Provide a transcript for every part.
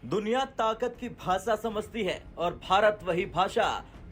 दुनिया ताकत की भाषा समझती है और भारत वही भाषा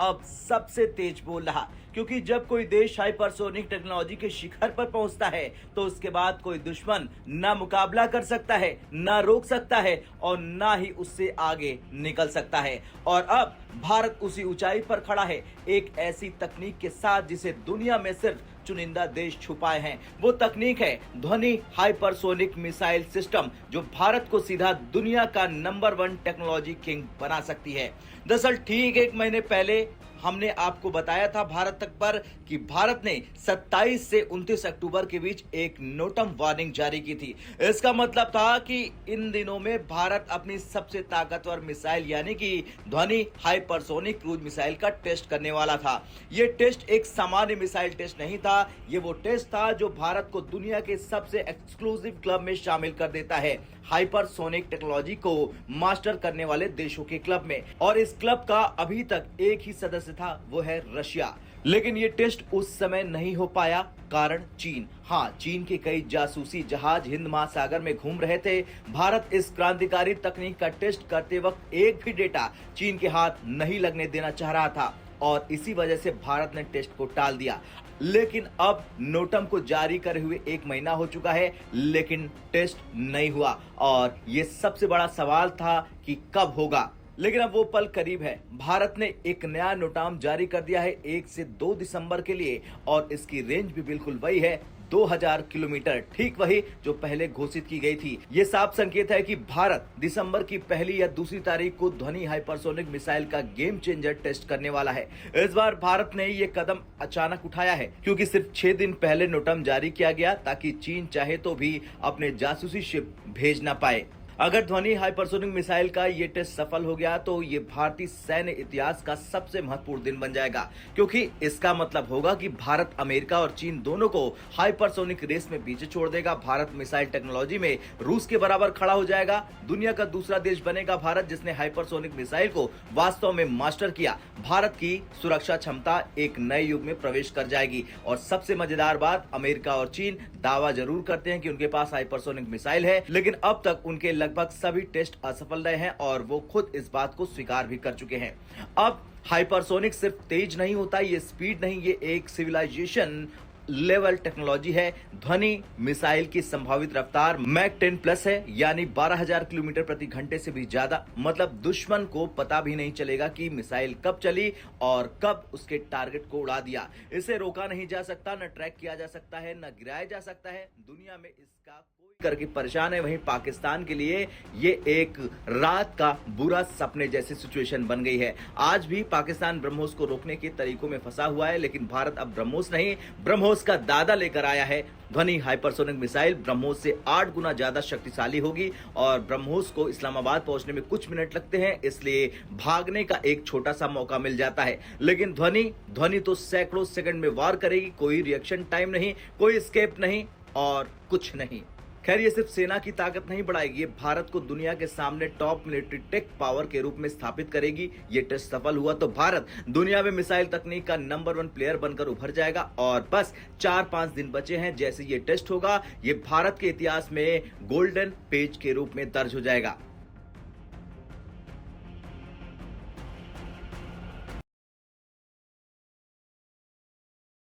अब सबसे तेज बोल रहा, क्योंकि जब कोई देश हाइपरसोनिक टेक्नोलॉजी के शिखर पर पहुंचता है तो उसके बाद कोई दुश्मन ना मुकाबला कर सकता है, ना रोक सकता है और ना ही उससे आगे निकल सकता है। और अब भारत उसी ऊंचाई पर खड़ा है, एक ऐसी तकनीक के साथ जिसे दुनिया में सिर्फ चुनिंदा देश छुपाए हैं। वो तकनीक है ध्वनि हाइपरसोनिक मिसाइल सिस्टम, जो भारत को सीधा दुनिया का नंबर 1 टेक्नोलॉजी किंग बना सकती है। दरअसल ठीक 1 महीने पहले हमने आपको बताया था भारत तक पर कि भारत ने 27 से 29 अक्टूबर के बीच एक नोटम वार्निंग जारी की थी। इसका मतलब था कि इन दिनों में भारत अपनी सबसे ताकतवर मिसाइल यानी कि ध्वनि हाइपरसोनिक क्रूज मिसाइल का टेस्ट करने वाला था। यह टेस्ट एक सामान्य मिसाइल टेस्ट नहीं था, यह वो टेस्ट था जो भारत को दुनिया के सबसे एक्सक्लूसिव क्लब में शामिल कर देता है, हाइपरसोनिक टेक्नोलॉजी को मास्टर करने वाले देशों के क्लब में। और इस क्लब का अभी तक एक ही सदस्य था, वो है रशिया। लेकिन ये टेस्ट उस समय नहीं हो पाया, कारण चीन। हाँ, चीन के कई जासूसी जहाज हिंद महासागर में घूम रहे थे। भारत इस क्रांतिकारी तकनीक का टेस्ट करते वक्त एक भी डेटा चीन के हाथ नहीं लगने देना चाह रहा था और इसी वजह से भारत ने टेस्ट को टाल दिया। लेकिन अब नोटम को जारी करे हुए 1 महीना हो चुका है, लेकिन टेस्ट नहीं हुआ और ये सबसे बड़ा सवाल था कि कब होगा। लेकिन अब वो पल करीब है। भारत ने एक नया नोटाम जारी कर दिया है 1 से 2 दिसंबर के लिए और इसकी रेंज भी बिल्कुल वही है, 2000 किलोमीटर, ठीक वही जो पहले घोषित की गई थी। ये साफ संकेत है कि भारत दिसंबर की 1 या 2 तारीख को ध्वनि हाइपरसोनिक मिसाइल का गेम चेंजर टेस्ट करने वाला है। इस बार भारत ने ये कदम अचानक उठाया है क्योंकि सिर्फ 6 दिन पहले नोटम जारी किया गया ताकि चीन चाहे तो भी अपने जासूसी शिप भेज न पाए। अगर ध्वनि हाइपरसोनिक मिसाइल का ये टेस्ट सफल हो गया तो ये भारतीय सैन्य इतिहास का सबसे महत्वपूर्ण दिन बन जाएगा, क्योंकि इसका मतलब होगा कि भारत अमेरिका और चीन दोनों को हाइपरसोनिक रेस में पीछे छोड़ देगा। भारत मिसाइल टेक्नोलॉजी में रूस के बराबर खड़ा हो जाएगा। दुनिया का दूसरा देश बनेगा भारत जिसने हाइपरसोनिक मिसाइल को वास्तव में मास्टर किया। भारत की सुरक्षा क्षमता एक नए युग में प्रवेश कर जाएगी। और सबसे मजेदार बात, अमेरिका और चीन दावा जरूर करते हैं कि उनके पास हाइपरसोनिक मिसाइल है, लेकिन अब तक उनके लगभग सभी टेस्ट असफल रहे हैं और वो खुद इस बात को स्वीकार भी कर चुके हैं। अब हाइपरसोनिक सिर्फ तेज नहीं होता, ये स्पीड नहीं, ये एक सिविलाइजेशन लेवल टेक्नोलॉजी है। ध्वनि मिसाइल की संभावित रफ्तार मैक 10 प्लस है, यानी 12,000 किलोमीटर प्रति घंटे से भी ज्यादा। मतलब दुश्मन को पता भी नहीं चलेगा कि मिसाइल कब चली और कब उसके टारगेट को उड़ा दिया। इसे रोका नहीं जा सकता, न ट्रैक किया जा सकता है, न गिराया जा सकता है। दुनिया में इसका कोई करके परेशान है। वहीं पाकिस्तान के लिए ये एक रात का बुरा सपने जैसी सिचुएशन बन गई है। आज भी पाकिस्तान ब्रह्मोस को रोकने के तरीकों में फंसा हुआ है, लेकिन भारत अब ब्रह्मोस नहीं, ब्रह्मोस का दादा लेकर आया है। ध्वनि हाइपरसोनिक मिसाइल ब्रह्मोस से 8 गुना ज्यादा शक्तिशाली होगी और ब्रह्मोस को इस्लामाबाद पहुंचने में कुछ मिनट लगते हैं, इसलिए भागने का एक छोटा सा मौका मिल जाता है। लेकिन ध्वनि तो सैकड़ों सेकंड में वार करेगी, कोई रिएक्शन टाइम नहीं, कोई एस्केप नहीं और कुछ नहीं। खैर, ये सिर्फ सेना की ताकत नहीं बढ़ाएगी, ये भारत को दुनिया के सामने टॉप मिलिट्री टेक पावर के रूप में स्थापित करेगी। ये टेस्ट सफल हुआ तो भारत दुनिया में मिसाइल तकनीक का नंबर 1 प्लेयर बनकर उभर जाएगा और बस 4-5 दिन बचे हैं। जैसे ये टेस्ट होगा, ये भारत के इतिहास में गोल्डन पेज के रूप में दर्ज हो जाएगा।